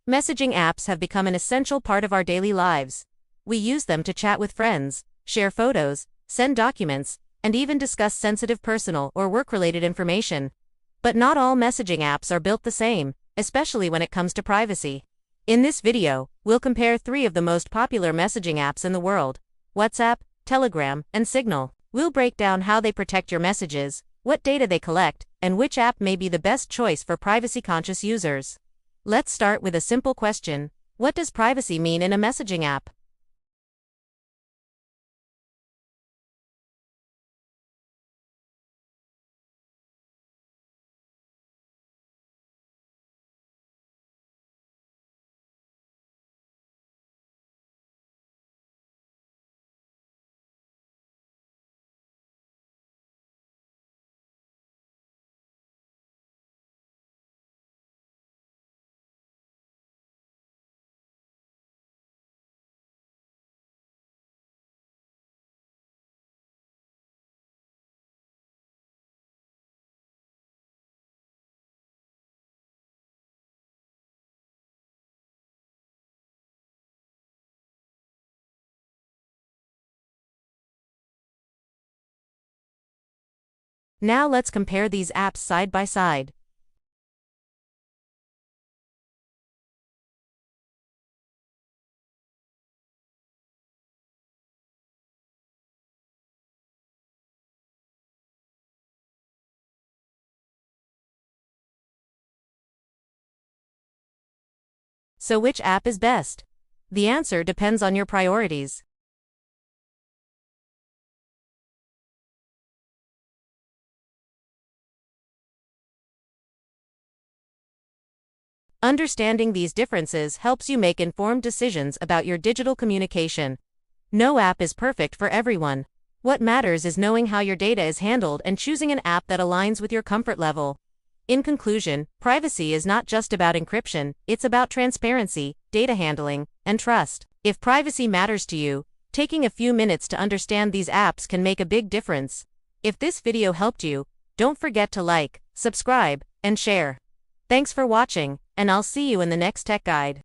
Messaging apps have become an essential part of our daily lives. We use them to chat with friends, share photos, send documents, and even discuss sensitive personal or work-related information. But not all messaging apps are built the same, especially when it comes to privacy. In this video, we'll compare 3 of the most popular messaging apps in the world: WhatsApp, Telegram, and Signal. We'll break down how they protect your messages, what data they collect, and which app may be the best choice for privacy-conscious users. Let's start with a simple question: what does privacy mean in a messaging app? Now let's compare these apps side by side. So which app is best? The answer depends on your priorities. Understanding these differences helps you make informed decisions about your digital communication. No app is perfect for everyone. What matters is knowing how your data is handled and choosing an app that aligns with your comfort level. In conclusion, privacy is not just about encryption, it's about transparency, data handling, and trust. If privacy matters to you, taking a few minutes to understand these apps can make a big difference. If this video helped you, don't forget to like, subscribe, and share. Thanks for watching, and I'll see you in the next tech guide.